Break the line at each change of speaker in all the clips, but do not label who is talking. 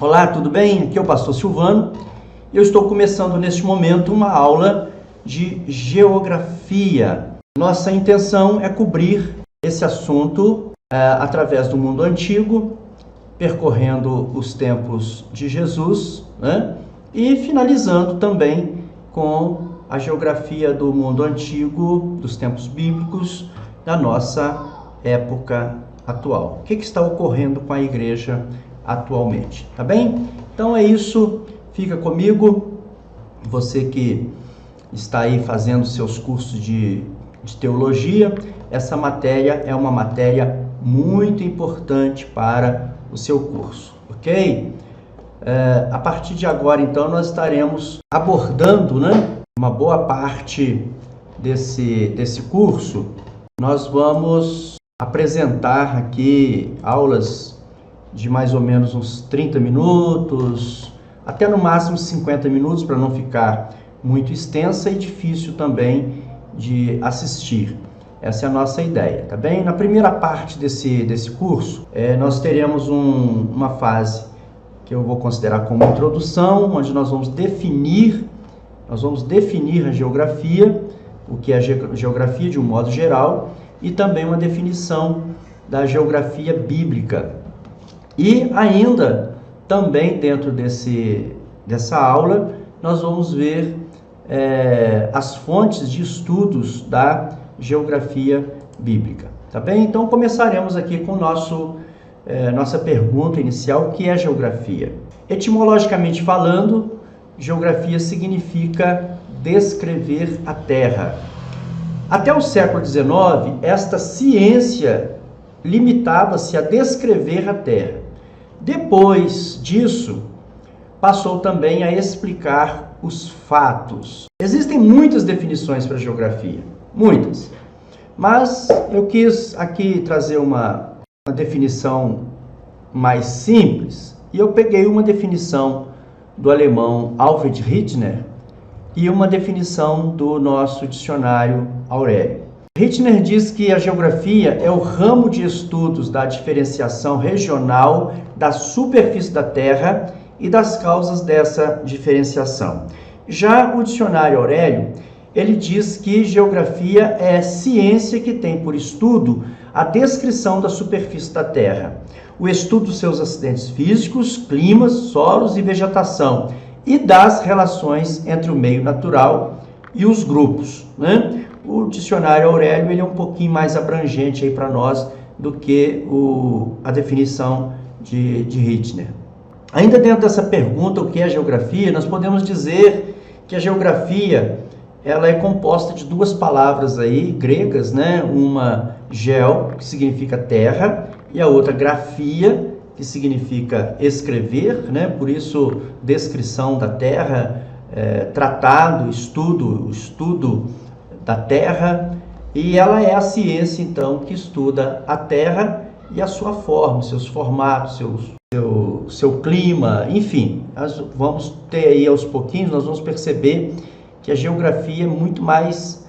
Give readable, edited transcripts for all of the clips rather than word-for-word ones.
Olá, tudo bem? Aqui é o pastor Silvano. Eu estou começando neste momento uma aula de geografia. Nossa intenção é cobrir esse assunto através do mundo antigo, percorrendo os tempos de Jesus, né? E finalizando também com a geografia do mundo antigo, dos tempos bíblicos, da nossa época atual. O que está ocorrendo com a igreja atualmente, tá bem? Então é isso, fica comigo, você que está aí fazendo seus cursos de teologia, essa matéria é uma matéria muito importante para o seu curso, ok? A partir de agora, então, nós estaremos abordando, né, uma boa parte desse curso. Nós vamos apresentar aqui aulas de mais ou menos uns 30 minutos, até no máximo 50 minutos, para não ficar muito extensa e difícil também de assistir. Essa é a nossa ideia, tá bem? Na primeira parte desse curso, nós teremos uma fase que eu vou considerar como introdução, onde nós vamos definir a geografia, o que é geografia de um modo geral, e também uma definição da geografia bíblica. E ainda, também dentro dessa aula, nós vamos ver as fontes de estudos da geografia bíblica, tá bem? Então começaremos aqui com nossa pergunta inicial, que é geografia. Etimologicamente falando, geografia significa descrever a Terra. Até o século XIX, esta ciência limitava-se a descrever a Terra. Depois disso, passou também a explicar os fatos. Existem muitas definições para geografia, muitas. Mas eu quis aqui trazer uma definição mais simples, e eu peguei uma definição do alemão Alfred Hitchner e uma definição do nosso dicionário Aurélio. Hitchner diz que a geografia é o ramo de estudos da diferenciação regional da superfície da Terra e das causas dessa diferenciação. Já o dicionário Aurélio, ele diz que geografia é ciência que tem por estudo a descrição da superfície da Terra, o estudo dos seus acidentes físicos, climas, solos e vegetação, e das relações entre o meio natural e os grupos, né? O dicionário Aurélio ele é um pouquinho mais abrangente para nós do que a definição de Hitchner. Ainda dentro dessa pergunta, o que é geografia, nós podemos dizer que a geografia ela é composta de duas palavras aí, gregas, né? Uma geo, que significa terra, e a outra grafia, que significa escrever, né? Por isso descrição da terra, tratado, estudo da terra, e ela é a ciência, então, que estuda a terra e a sua forma, seus formatos, seu clima, enfim. Nós vamos ter aí aos pouquinhos, nós vamos perceber que a geografia é muito mais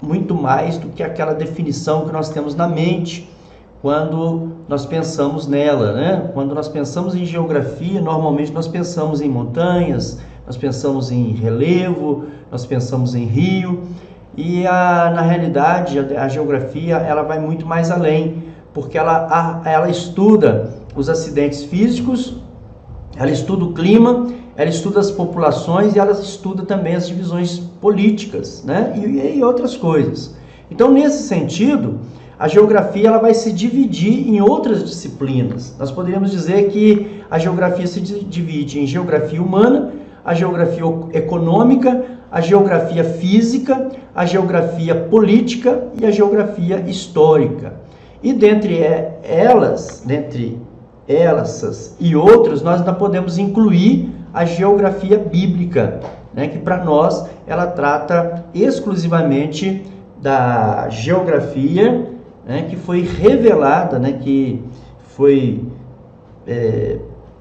do que aquela definição que nós temos na mente quando nós pensamos nela, né? Quando nós pensamos em geografia, normalmente nós pensamos em montanhas, nós pensamos em relevo, nós pensamos em rio, e na realidade a geografia ela vai muito mais além, porque ela estuda os acidentes físicos, ela estuda o clima, ela estuda as populações e ela estuda também as divisões políticas, né? E outras coisas. Então, nesse sentido, a geografia ela vai se dividir em outras disciplinas. Nós poderíamos dizer que a geografia se divide em geografia humana, a geografia econômica, a geografia física, a geografia política e a geografia histórica. E dentre elas e outras, nós ainda podemos incluir a geografia bíblica, né, que para nós ela trata exclusivamente da geografia, né, que foi revelada, né, que foi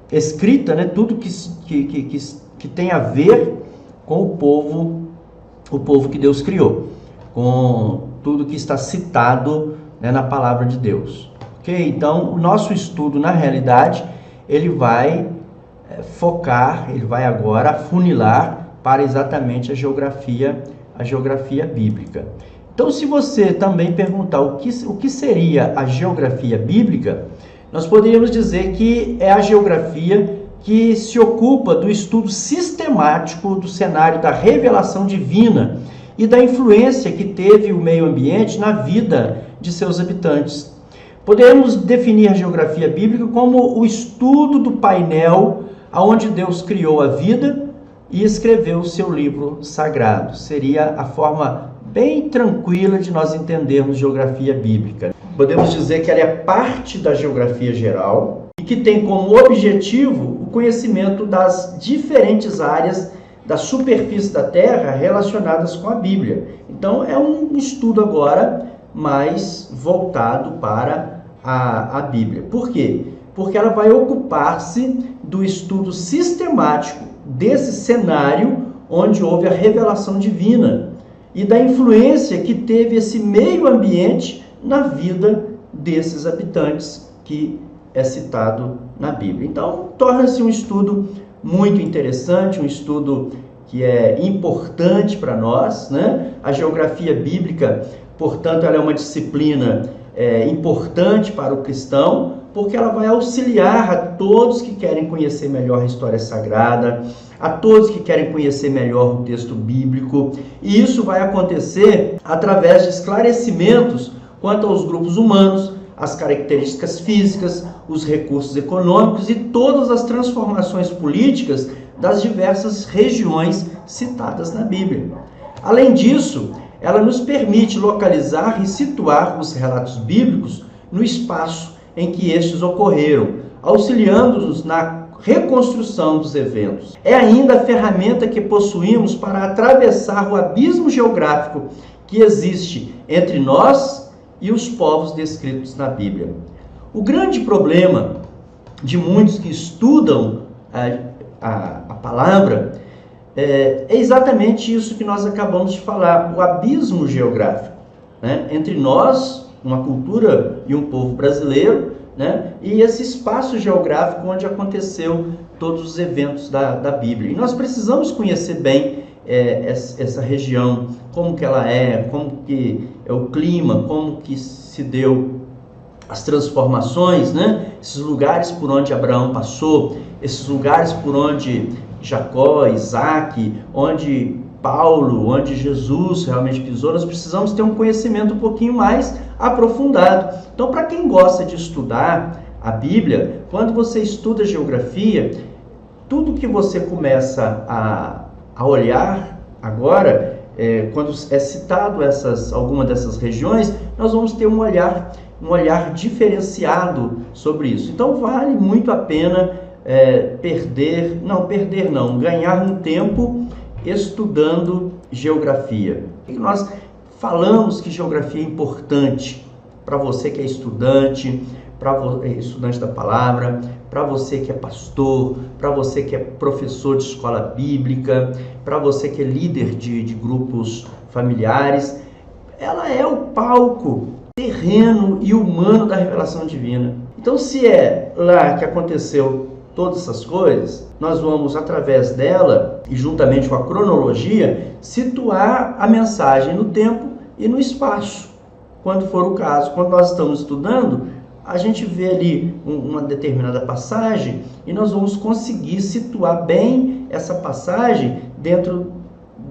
escrita, né, tudo que tem a ver com o povo que Deus criou, com tudo que está citado, né, na palavra de Deus. Ok? Então, o nosso estudo, na realidade, ele vai focar, ele vai agora afunilar para exatamente a geografia bíblica. Então, se você também perguntar o que seria a geografia bíblica, nós poderíamos dizer que é a geografia que se ocupa do estudo sistemático do cenário da revelação divina e da influência que teve o meio ambiente na vida de seus habitantes. Podemos definir a geografia bíblica como o estudo do painel onde Deus criou a vida e escreveu o seu livro sagrado. Seria a forma bem tranquila de nós entendermos geografia bíblica. Podemos dizer que ela é parte da geografia geral e que tem como objetivo o conhecimento das diferentes áreas da superfície da Terra relacionadas com a Bíblia. Então, é um estudo agora mais voltado para a Bíblia. Por quê? Porque ela vai ocupar-se do estudo sistemático desse cenário onde houve a revelação divina e da influência que teve esse meio ambiente na vida desses habitantes que é citado na Bíblia. Então, torna-se um estudo muito interessante, um estudo que é importante para nós, né? A geografia bíblica, portanto, ela é uma disciplina importante para o cristão, porque ela vai auxiliar a todos que querem conhecer melhor a história sagrada, a todos que querem conhecer melhor o texto bíblico, e isso vai acontecer através de esclarecimentos quanto aos grupos humanos, as características físicas, os recursos econômicos e todas as transformações políticas das diversas regiões citadas na Bíblia. Além disso, ela nos permite localizar e situar os relatos bíblicos no espaço em que estes ocorreram, auxiliando-nos na reconstrução dos eventos. É ainda a ferramenta que possuímos para atravessar o abismo geográfico que existe entre nós e os povos descritos na Bíblia. O grande problema de muitos que estudam a palavra é exatamente isso que nós acabamos de falar, o abismo geográfico, né? Entre nós, uma cultura e um povo brasileiro, né? E esse espaço geográfico onde aconteceu todos os eventos da Bíblia. E nós precisamos conhecer bem essa região, como que ela é, como que é o clima, como que se deu as transformações, né? Esses lugares por onde Abraão passou, esses lugares por onde Jacó, Isaac, onde Paulo, onde Jesus realmente pisou. Nós precisamos ter um conhecimento um pouquinho mais aprofundado. Então, para quem gosta de estudar a Bíblia, quando você estuda geografia, tudo que você começa a olhar agora, quando é citado alguma dessas regiões, nós vamos ter um olhar diferenciado sobre isso. Então, vale muito a pena ganhar um tempo estudando geografia. E nós falamos que geografia é importante para você que é estudante, estudante da palavra, para você que é pastor, para você que é professor de escola bíblica, para você que é líder de grupos familiares. Ela é o palco terreno e humano da revelação divina. Então, se é lá que aconteceu todas essas coisas, nós vamos, através dela, e juntamente com a cronologia, situar a mensagem no tempo e no espaço, quando for o caso. Quando nós estamos estudando, a gente vê ali uma determinada passagem e nós vamos conseguir situar bem essa passagem dentro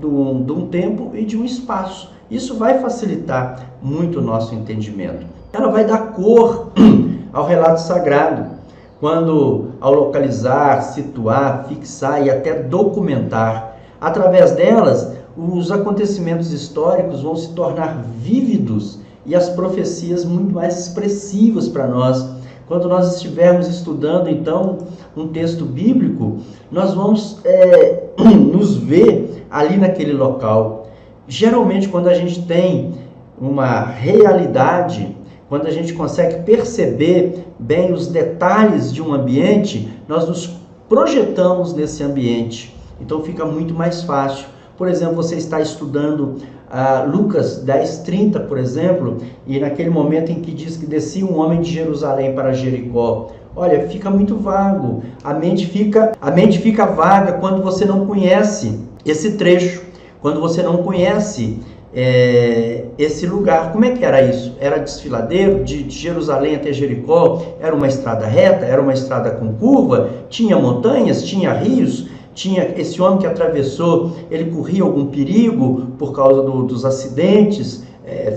de um tempo e de um espaço. Isso vai facilitar muito o nosso entendimento. Ela vai dar cor ao relato sagrado, quando, ao localizar, situar, fixar e até documentar. Através delas, os acontecimentos históricos vão se tornar vívidos e as profecias muito mais expressivas para nós. Quando nós estivermos estudando, então, um texto bíblico, nós vamos nos ver ali naquele local. Geralmente, quando a gente tem uma realidade, quando a gente consegue perceber bem os detalhes de um ambiente, nós nos projetamos nesse ambiente. Então fica muito mais fácil. Por exemplo, você está estudando Lucas 10:30, por exemplo, e naquele momento em que diz que descia um homem de Jerusalém para Jericó, Olha, fica muito vago. A mente fica vaga quando você não conhece esse trecho, quando você não conhece esse lugar. Como é que era isso? Era desfiladeiro, de Jerusalém até Jericó, era uma estrada reta, era uma estrada com curva, tinha montanhas, tinha rios, tinha esse homem que atravessou, ele corria algum perigo por causa dos acidentes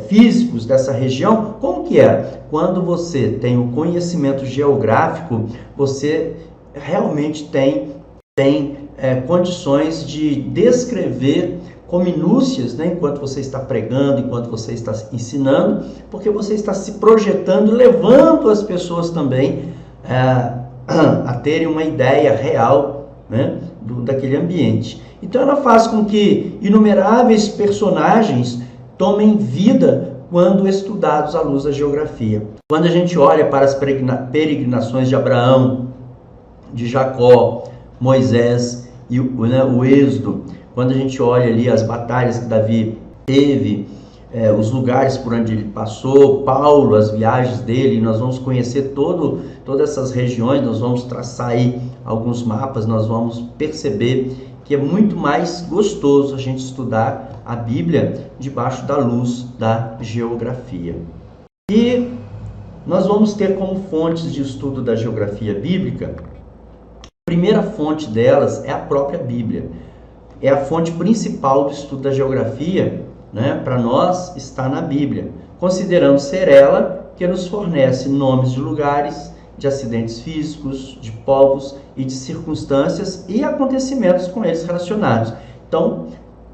físicos dessa região. Como que era? Quando você tem o conhecimento geográfico, você realmente tem condições de descrever com minúcias, né, enquanto você está pregando, enquanto você está ensinando, porque você está se projetando, levando as pessoas também a terem uma ideia real, né, daquele ambiente. Então ela faz com que inumeráveis personagens tomem vida quando estudados à luz da geografia. Quando a gente olha para as peregrinações de Abraão, de Jacó, Moisés e o Êxodo, quando a gente olha ali as batalhas que Davi teve, os lugares por onde ele passou, Paulo, as viagens dele, nós vamos conhecer todas essas regiões, nós vamos traçar aí alguns mapas, nós vamos perceber que é muito mais gostoso a gente estudar a Bíblia debaixo da luz da geografia. E nós vamos ter como fontes de estudo da geografia bíblica, a primeira fonte delas é a própria Bíblia. É a fonte principal do estudo da geografia, né, para nós está na Bíblia, considerando ser ela que nos fornece nomes de lugares, de acidentes físicos, de povos e de circunstâncias e acontecimentos com eles relacionados. Então,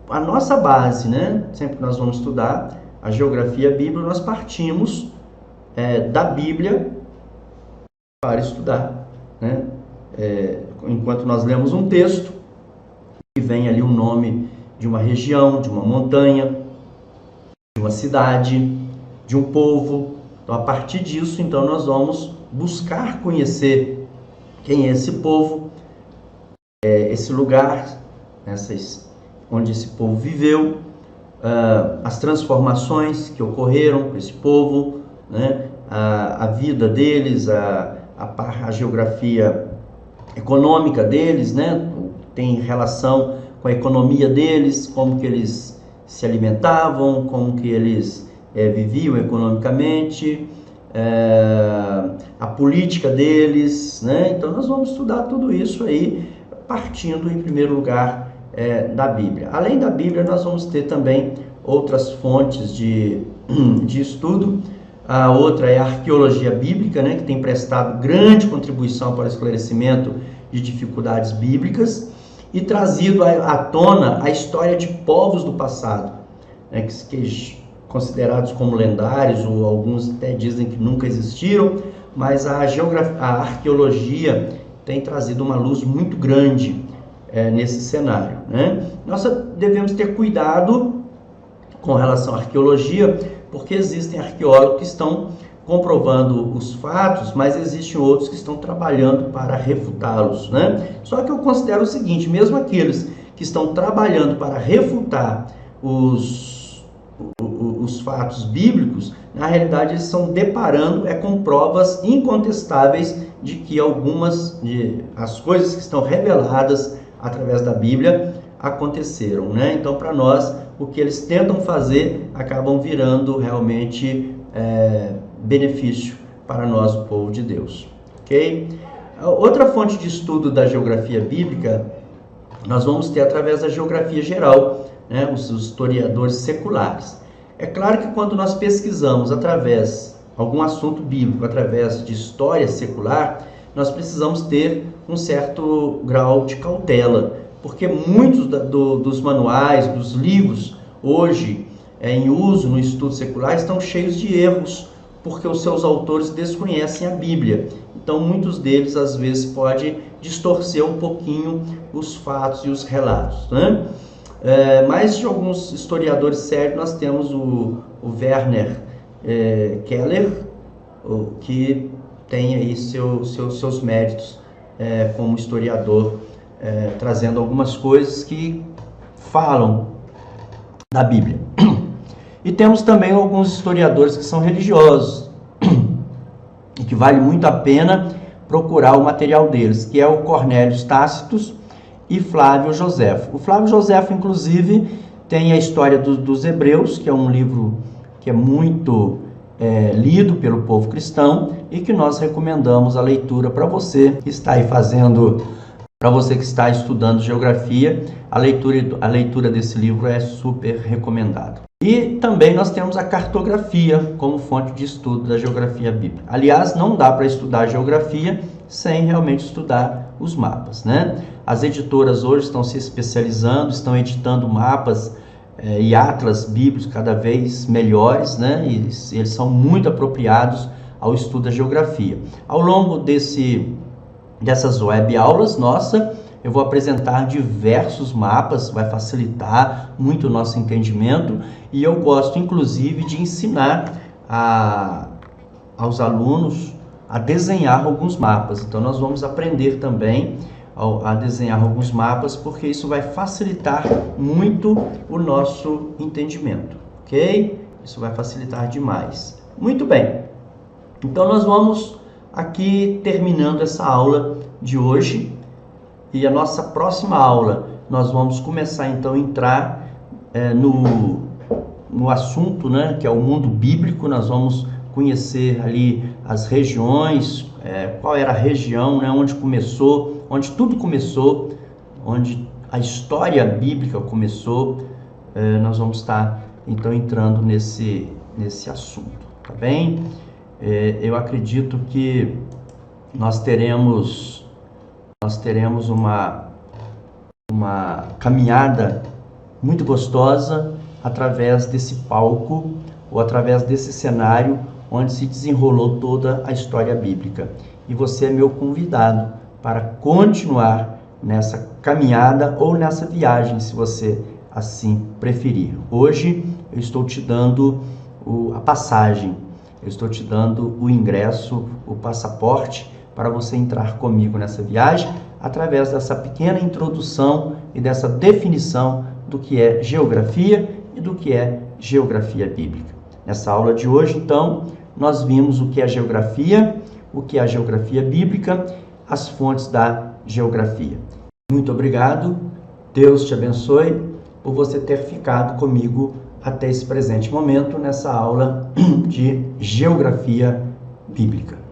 a nossa base, né, sempre que nós vamos estudar a geografia bíblica, nós partimos da Bíblia para estudar, né? Enquanto nós lemos um texto, que vem ali o nome de uma região, de uma montanha, de uma cidade, de um povo. Então, a partir disso, então, nós vamos buscar conhecer quem é esse povo, esse lugar, onde esse povo viveu, as transformações que ocorreram com esse povo, né? A vida deles, a geografia econômica deles, né? Tem relação com a economia deles, como que eles se alimentavam, como que eles viviam economicamente, a política deles, né? Então nós vamos estudar tudo isso aí, partindo em primeiro lugar da Bíblia. Além da Bíblia, nós vamos ter também outras fontes de estudo. A outra é a arqueologia bíblica, né? Que tem prestado grande contribuição para o esclarecimento de dificuldades bíblicas e trazido à tona a história de povos do passado, né, que considerados como lendários, ou alguns até dizem que nunca existiram, mas a arqueologia tem trazido uma luz muito grande nesse cenário, né? Nós devemos ter cuidado com relação à arqueologia, porque existem arqueólogos que estão comprovando os fatos, mas existem outros que estão trabalhando para refutá-los, né? Só que eu considero o seguinte, mesmo aqueles que estão trabalhando para refutar os fatos bíblicos, na realidade eles estão deparando com provas incontestáveis de que as coisas que estão reveladas através da Bíblia aconteceram, né? Então, para nós, o que eles tentam fazer acabam virando realmente benefício para nós, o povo de Deus, ok? Outra fonte de estudo da geografia bíblica nós vamos ter através da geografia geral, né? Os historiadores seculares. É claro que quando nós pesquisamos através algum assunto bíblico, através de história secular, nós precisamos ter um certo grau de cautela, porque muitos dos manuais, dos livros, hoje em uso no estudo secular, estão cheios de erros, porque os seus autores desconhecem a Bíblia. Então, muitos deles, às vezes, podem distorcer um pouquinho os fatos e os relatos, né? Mas de alguns historiadores sérios, nós temos o Werner Keller, que tem aí seus méritos como historiador, trazendo algumas coisas que falam da Bíblia. E temos também alguns historiadores que são religiosos, e que vale muito a pena procurar o material deles, que é o Cornélio Tácito e Flávio Joséfo. O Flávio Joséfo, inclusive, tem a História dos Hebreus, que é um livro que é muito lido pelo povo cristão e que nós recomendamos a leitura para você que está aí para você que está estudando geografia, a leitura desse livro é super recomendada. E também nós temos a cartografia como fonte de estudo da geografia bíblica. Aliás, não dá para estudar geografia sem realmente estudar os mapas, né? As editoras hoje estão se especializando, estão editando mapas e atlas bíblicos cada vez melhores, né? E eles são muito apropriados ao estudo da geografia. Ao longo dessas web aulas, eu vou apresentar diversos mapas, vai facilitar muito o nosso entendimento, e eu gosto inclusive de ensinar aos alunos a desenhar alguns mapas. Então nós vamos aprender também a desenhar alguns mapas, porque isso vai facilitar muito o nosso entendimento, ok? Isso vai facilitar demais. Muito bem, então nós vamos aqui terminando essa aula de hoje, e a nossa próxima aula nós vamos começar então a entrar no assunto, né, que é o mundo bíblico. Nós vamos conhecer ali as regiões, qual era a região, né, onde tudo começou, onde a história bíblica começou. Nós vamos estar então entrando nesse assunto, tá bem? Eu acredito que nós teremos uma caminhada muito gostosa através desse palco ou através desse cenário onde se desenrolou toda a história bíblica. E você é meu convidado para continuar nessa caminhada ou nessa viagem, se você assim preferir. Hoje eu estou te dando a passagem, eu estou te dando o ingresso, o passaporte para você entrar comigo nessa viagem, através dessa pequena introdução e dessa definição do que é geografia e do que é geografia bíblica. Nessa aula de hoje, então, nós vimos o que é geografia, o que é a geografia bíblica, as fontes da geografia. Muito obrigado, Deus te abençoe por você ter ficado comigo até esse presente momento nessa aula de geografia bíblica.